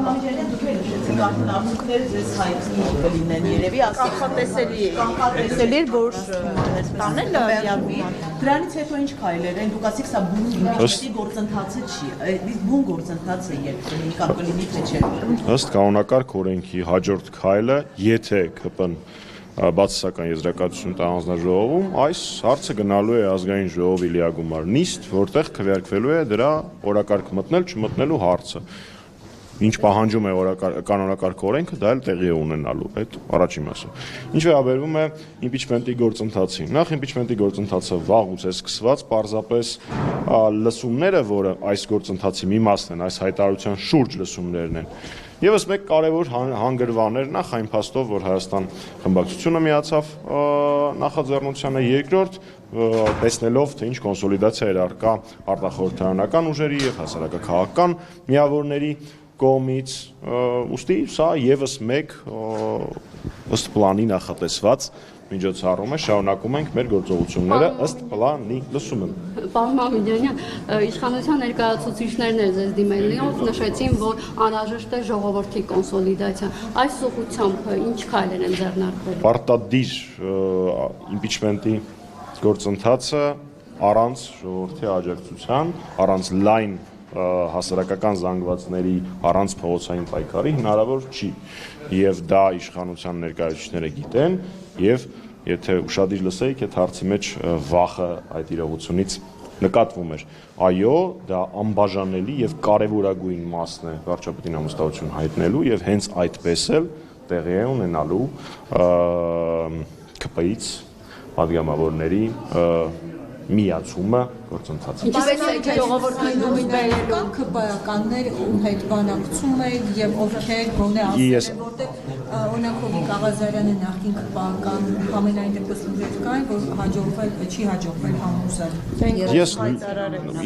Մամիջանյան դուք էլ նշեցիք արդեն արդյունքները ձեզ հայտնի կլինեն երևի կանխատեսելի էր որ տանելը իրավի դրանից հետո ինչ քայլեր են դուք ասիք սա բուն գործընթացը չի բուն գործընթաց է երկրի կապլինի թե չէ ըստ կանոնակարգ օրենքի հաջորդ քայլը եթե ԿՊ-ն բացասական եզրակացություն տա հանձնաժողովում այս հարցը գնալու է ազգային ժողովի լիագումար նիստ որտեղ քվեարկվելու է դրա օրակարգ մտնել չմտնելու հարցը ինչ պահանջում է կանոնակարգ օրենքը դա էլ տեղի է ունենալու այդ առաջին մասը ինչ վերաբերում է իմպիչմենտի գործընթացին նախ իմպիչմենտի գործընթացը վաղուց է սկսված պարզապես լսումները որը այս գործընթացի մի մասն են այս հայտարարության շուրջ լսումներն են Եվս մեկ կարևոր հանգրվաներ նախ այն փաստով, որ Հայաստան խմբակցությունը միացավ նախաձեռնությանը, երկրորդ տեսնելով, թե ինչ կոնսոլիդացիա էր առկա արտախորհրդարանական ուժերի եւ հասարակական միավորների կողմից, ուստի սա եւս մեկ ըստ պլանի նախատեսված միջոցառում է շարունակում ենք մեր գործողությունները ըստ պլանի լսումը Պարոն Մամիջանյան, իշխանության ներկայացուցիչներն էլ ձեզ դիմելով նշեցին, որ անհրաժեշտ է ժողովրդի կոնսոլիդացիա։ Այս ուղղությամբ ինչ քայլեր են ձեռնարկվել։ Պարտադիր իմպիչմենտի գործընթացը առանց ժողովրդի աջակցության, առանց լայն հասարակական զանգվածների առանց փողոցային պայքարի հնարավոր չի եւ դա իշխանության ներկայացուցիչները գիտեն եւ եթե ուշադիր լսեիք այդ հարցի մեջ վախը այդ իրողությունից նկատվում էր այո դա անբաժանելի եւ կարեւորագույն մասն է վարչապետին ամուսնություն հայտնելու եւ հենց այդպես էլ տեղի է ունենալու ԿՊ-ից падգամավորների միացումը գործընթացը։ Ինչպես է ժողովրդին դիմել ԿՊ-ականներ ում հետ բանակցում եք եւ ովքեր գոնե ասել որտեղ օրինակ Հովիկ Աղազարյանը նախկին ԿՊ-ական ամենայն դեպս ուժեր կային որ հաջողվել չի հաջողվել համոզել։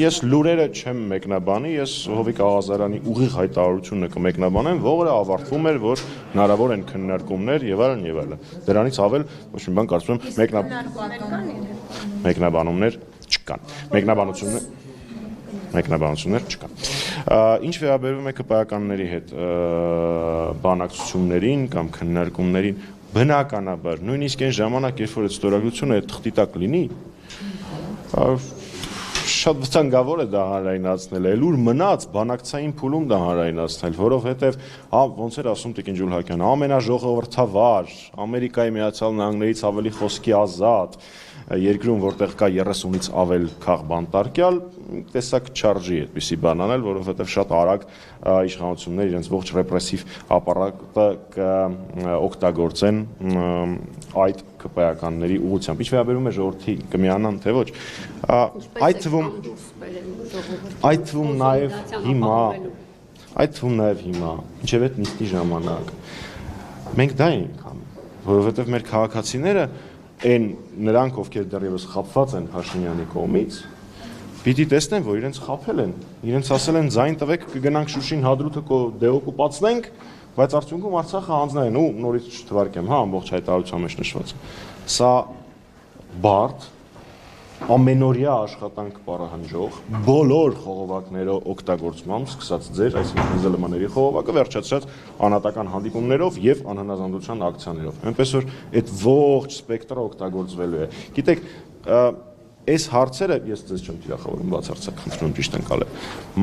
Ես լուրերը չեմ մեկնաբանի, ես Հովիկ Աղազարյանի ուղիղ հայտարարությունը կմեկնաբանեմ, որը ավարտվում էր, որ հնարավոր են քննարկումներ եւ այլն եւ այլն։ Դրանից ավել ոչ մի բան կարծում եմ մեկնաբանումներ չկան։ Մեկնաբանություններ չկան։ Ինչ վերաբերում է ԿՊ-ականների հետ բանակցություններին կամ քննարկումներին, բնականաբար, նույնիսկ այն ժամանակ, երբ որ այդ ստորագրությունը այդ թղթի տակ լինի, շատ վտանգավոր է դա հանրայնացնել, այլ ուր մնաց բանակցային փուլում դա հանրայնացնել, որովհետև ոնց էր ասում Տիկին Ջուլհակյանը, ամենաժողովրդավար, Ամերիկայի Միացյալ Նահանգներից ավելի խոսքի ազատ երկրում որտեղ կա 30-ից ավել քաղ բանտարկյալ տեսակ չարժի այդպիսի բան անել, որովհետև շատ արագ իշխանությունները իրենց ողջ ռեպրեսիվ ապարատը օգտագործեն այդ ԿՊ-ականների ուղղությամբ։ Ինչ վերաբերում է ժողովրդի կմիանան, թե ոչ, այդ թվում նաև հիմա, ինչև այդ նիստի ժամանակ, մենք դա ենք անում, որովհետև մեր քաղաքացիները Այն նրանք, ովքեր դեռևս խաբված են Փաշինյանի կողմից, պիտի տեսնեն, որ իրենց խաբել են, իրենց ասել են ձայն տվեք, կգնանք Շուշին հադրութը դեօկուպացնենք, բայց արդյունքում Արցախը հանձնեն ու նորից չթվարկեմ, ամբողջ հայտարարության մեջ նշված։ Սա բարդ, ամենօրյա աշխատանք պարահանջող, բոլոր խողովակներով օգտագործմամբ, սկսած ձեր, այսինքն ԶԼՄ-ների խողովակը, վերջացած անհատական հանդիպումներով եւ անհնազանդության ակցիաներով։ Այնպես որ այդ ողջ սպեկտրը օգտագործվելու է։ Գիտեք, այս հարցերը ես ձեզ չեմ թիրախավորում բացարձակ, խնդրում ճիշտ ընկալել։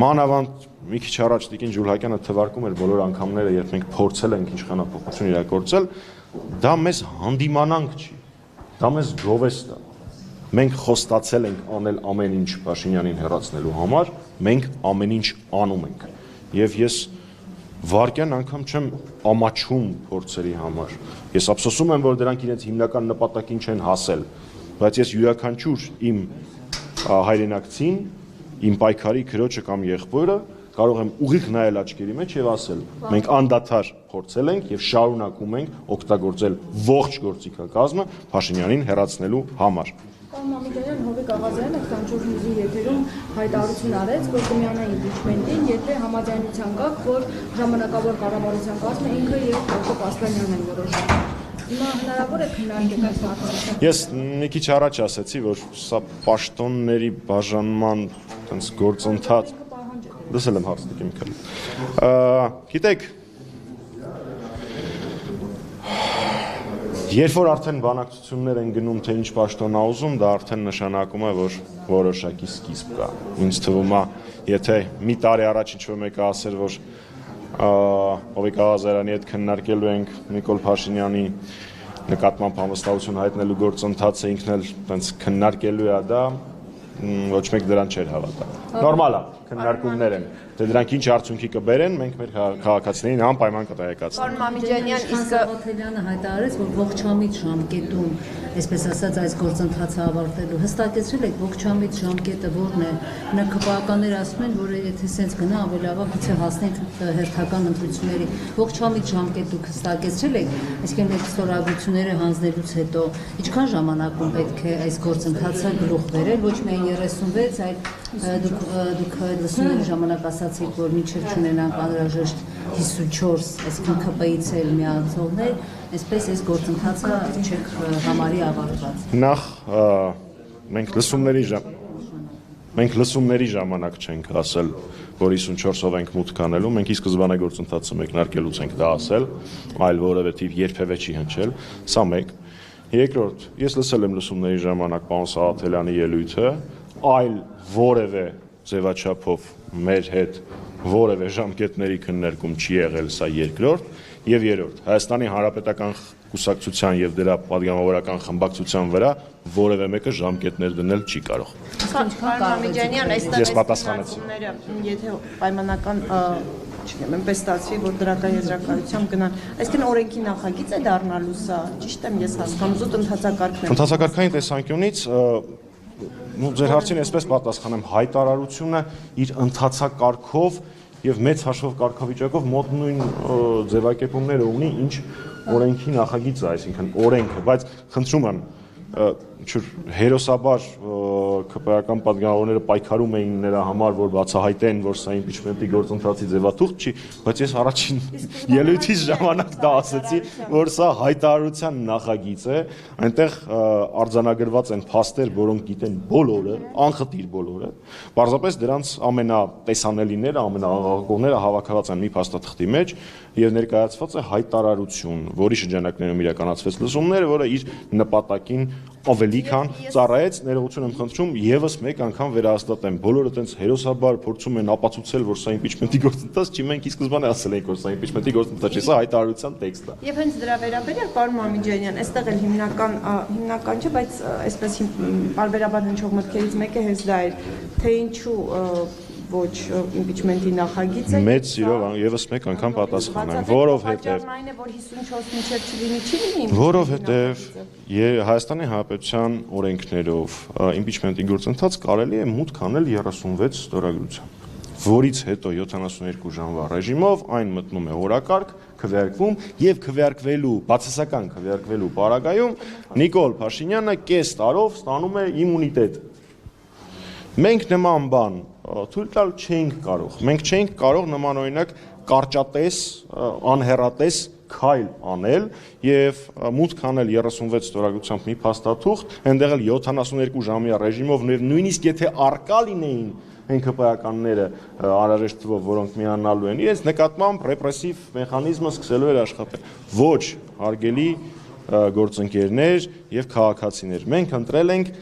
Մանավանդ մի քիչ առաջ Տիկին Ջուլհակյանը թվարկում էր բոլոր անգամները, երբ մենք փորձել ենք իշխանապողություն իրագործել, դա մեզ հանդիմանանք չի, դա մեզ գովեստ է։ Մենք խոստացել ենք անել ամեն ինչ Փաշինյանին հեռացնելու համար, մենք ամեն ինչ անում ենք։ Եվ ես վարկյան անգամ չեմ ամաչում փորձերի համար։ Ես ափսոսում եմ, որ դրանք իրենց հիմնական նպատակին չեն հասել, բայց ես յուրաքանչյուր իմ հայրենակցին, իմ պայքարի քրոջը կամ եղբորը կարող եմ ուղիղ նայել աչքերի մեջ եւ ասել. մենք անդադար փորձել ենք եւ շարունակում ենք օգտագործել ողջ գործիքակազմը Փաշինյանին հեռացնելու համար։ Պարոն Մամիջանյան, Հովիկ Աղազարյանը 24 նիստի եթերում հայտարարություն արեց, որ կմիանա իմպիչմենտին, եթե համաձայնության կաք, որ ժամանակավոր կառավարության կազմը ինքը եւ Հակոբ Ասլանյանն են որոշում։ Հիմա հնարավոր է քննարկել այս հարցը։ Ես մի քիչ առաջ ասացի, որ սա պաշտոնների բաժանման այդպես գործընթաց լսել եմ հարցը դեպի Միքայել։ Գիտեք, երբ որ արդեն բանակցություններ են գնում, թե ինչ պաշտոն ա ուզում, դա արդեն նշանակում է, որ որոշակի սկիզբ կա։ Ինձ թվում է, եթե մի տարի առաջ ինչ-որ մեկը ասեր, որ Հովիկ Ղազարյանի հետ քննարկելու ենք Նիկոլ Փաշինյանի նկատմամբ համոստահություն հայտնելու գործընթացը ինքն էլ տենց քննարկելու է դա, ոչ մեկ դրան չէր հավատա։ Նորմալ է, քննարկումներ են։ Դե դրանք ինչ արդյունքի կբերեն, մենք մեր քաղաքացիներին անպայման կտայեկացնենք։ Պարոն Մամիջանյան, իսկ Սաղաթելյանը հայտարարեց, որ ողջամիտ ժամկետում, այսպես ասած, այս գործընթացը ավարտելու հստակեցրել եք ողջամիտ ժամկետը որն է։ ՆՔՊԱ-ականները ասում են, որ եթե սենց գնա ավելի լավ է գուցե հասնենք հերթական ընտրությունների։ Ողջամիտ ժամկետ դուք հստակեցրել եք, այսինքն այդ ստորագրությունները հանձնելուց հետո ինչքան ժամանակում պետք է այս գործընթացը գլուխ բերել, ոչ միայն 36, այլ դուք լսումների ժամանակ ասացիք, որ մինչև չունենանք անհրաժեշտ 54, այսինքն ԿՊ-ից էլ միացողներ, այսպես այս գործընթացը չեք համարի ավարտված։ Նախ մենք լսումների ժամանակ չենք ասել, որ 54-ով ենք մուտք անելու, մենք ի սկզբանե գործընթացը մեկնարկելուց ենք դա ասել, այլ որևէ թիվ երբևէ չի հնչել, սա մեկ։ Երկրորդ, ես լսել եմ լսումների ժամանակ պարոն Սաղաթելյանի ելույթը, այլ որևէ ձևաչափով մեր հետ որևէ ժամկետների քննարկում չի եղել, սա երկրորդ, եւ երրորդ, Հայաստանի Հանրապետական կուսակցության եւ դրա պատգամավորական խմբակցության վրա որևէ մեկը ժամկետներ դնել չի կարող։ Պարոն Մամիջանյան, Ես պատասխանեցի։ Եթե պայմանական չգիտեմ, այնպես ստացվի, որ դրական եզրակացությամբ գնան, այսինքն օրենքի նախագիծ է դառնալու սա, ճիշտ եմ ես հասկանում, զուտ ընթացակարգն է։ Ընթացակարգային տեսանկյունից ձեր հարցին այսպես պատասխանեմ, հայտարարությունը իր ընթացակարգով եւ մեծ հաշվով կարգավիճակով մոտ նույն ձևակերպումները ունի, ինչ օրենքի նախագիծը, այսինքն օրենքը, բայց խնդրում եմ հերոսաբար ԿՊ-ական պատգամավորները պայքարում էին նրա համար, որ բացահայտեն, որ սա իմպիչմենտի գործընթացի ձևաթուղթ չի, բայց ես առաջին ելույթից ժամանակ դա ասեցի, որ սա հայտարարության նախագիծ է, այնտեղ արձանագրված են փաստեր, որոնք գիտեն բոլորը, անխտիր բոլորը, պարզապես դրանց ամենատեսանելիները, ամենաաղաղակողները հավաքված են մի փաստաթղթի մեջ եւ ներկայացված է հայտարարություն, որի շրջանակներում իրականացվեց լսումները, որը իր նպատակին ավելի քան ծառայեց, ներողություն եմ խնդրում, եւս մեկ անգամ վերահաստատեմ, բոլորը տենց հերոսաբար փորձում են ապացուցել, որ սա իմպիչմենտի գործընթաց չի, մենք ի սկզբանե ասել ենք, որ սա իմպիչմենտի գործընթաց չի, սա հայտարարության տեքստ է։ Եվ հենց դրա վերաբերյալ պարոն Մամիջանյան, այստեղ էլ հիմնական չէ, բայց այսպես բարբերաբար հնչող մտքերից մեկը հենց դա էր, թե ինչու ոչ իմպիչմենտի նախագիծը։ Մեծ սիրով եւս մեկ անգամ պատասխանեմ, որովհետեւ այն է, որ 54 մինչև չլինի, չի լինի։ Որովհետեւ Հայաստանի Հանրապետության օրենքներով իմպիչմենտի գործընթաց կարելի է մուտք անել 36 ստորագրությամբ, որից հետո 72 ժամվա ռեժիմով այն մտնում է օրակարգ, քվեարկվում եւ քվեարկվելու, բացասական քվեարկվելու պարագայում Նիկոլ Փաշինյանը կես տարով ստանում է իմունիտետ։ Մենք նման բան թույլ տալ չենք կարող։ Մենք չենք կարող նմանօրինակ կարճատես, անհեռատես քայլ անել եւ մուտք անել 36 ստորագրությամբ մի փաստաթուղթ, այնտեղ էլ 72 ժամյա ռեժիմով նույնիսկ եթե արկա լինեին ՆՔՊ-ականները անհրաժեշտ թվով, որոնք միանալու են, իրենց նկատմամբ ռեպրեսիվ մեխանիզմը սկսելու էր աշխատել։ Ոչ, հարգելի գործընկերներ եւ քաղաքացիներ, մենք ընտրել ենք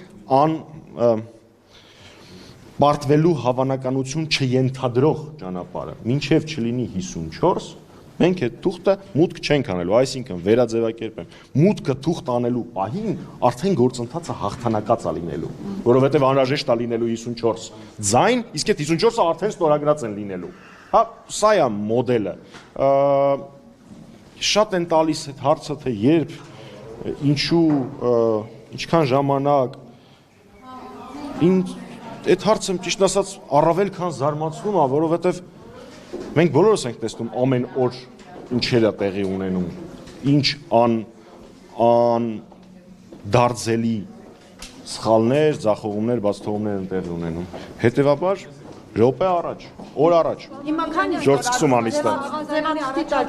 պարտվելու հավանականություն չենթադրող ճանապարհը, մինչև չլինի 54, մենք այդ թուղթը մուտք չենք անելու, այսինքն վերաձևակերպեմ, մուտքը թուղթ անելու պահին արդեն գործընթացը հաղթանակած է լինելու, որովհետև անհրաժեշտ է լինելու 54 ձայն, իսկ այդ 54-ը արդեն ստորագրած են լինելու։ Հա, սա է մոդելը։ Շատ են տալիս այդ հարցը, թե երբ, ինչու, ինչքան ժամանակ, այդ հարցը ճիշտ ասած առավել քան զարմացնում է, որովհետև մենք բոլորս ենք տեսնում ամեն օր ինչեր է տեղի ունենում, ինչ դարձելի սխալներ, ձախողումներ, բացթողումներ են տեղի ունենում։ Հետևաբար րոպե առաջ, օր առաջ։ Հիմա քանի Ժորժ սկսում անիստա։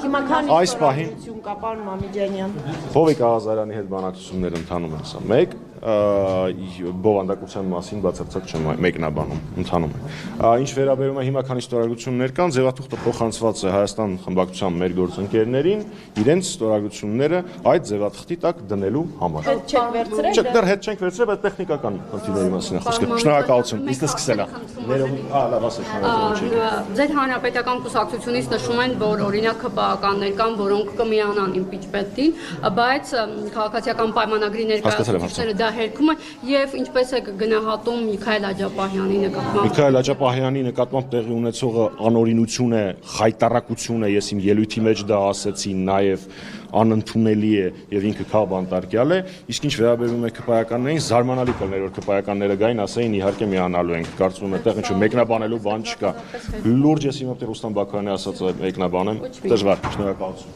հիմա քանի Այս պահին կա պարոն Մամիջանյան։ Հովիկ Ղազարյանի հետ բանակցություններ ընթանում են, սա մեկ, բովանդակության մասին բացարձակ չեմ մեկնաբանում, ընթանում է։ Ինչ վերաբերում է հիմա քանի ստորագրություններ կան, ձևաթուղթը փոխանցված է Հայաստան խմբակցության մեր գործընկերներին, իրենց ստորագրությունները այդ ձևաթղթի տակ դնելու համար։ Չեք վերցրել։ Չէ, դեռ հետ չենք վերցրել, բայց տեխնիկական խնդիրների մասին է խոսքը։ Շնորհակալություն։ Իսկ սկսել է։ Լավ, ասեք, Ձեր հանրապետական կուսակցությունից նշում են, որ օրինակ ՀՊԱ-ականներ կան, որոնք կմիանան իմպիչմենտին, բայց քաղաքացիական պայմանագրի ներկայացուցիչները դա հերքում են եւ ինչպես է գնահատում Միքայել Աջապահյանի նկատմամբ։ Միքայել Աջապահյանի նկատմամբ տեղի ունեցողը անօրինություն է, խայտարակություն է, ես իմ ելույթի մեջ դա ասեցի, նաեւ անընդունելի է եւ ինքը քաղբանտարկյալ է, իսկ ինչ վերաբերում է ԿՊԱ-ականներին, զարմանալի կլներ, որ ԿՊԱ-ականները գային, ասեին իհարկե միանալու ենք, կարծում եմ այդտեղ ինչ-որ մեկնաբանելու բան չկա։ Լուրջ ես հիմա Ռուստամ Բաքարյանի ասածը մեկնաբանեմ, դժվար, շնորհակալություն։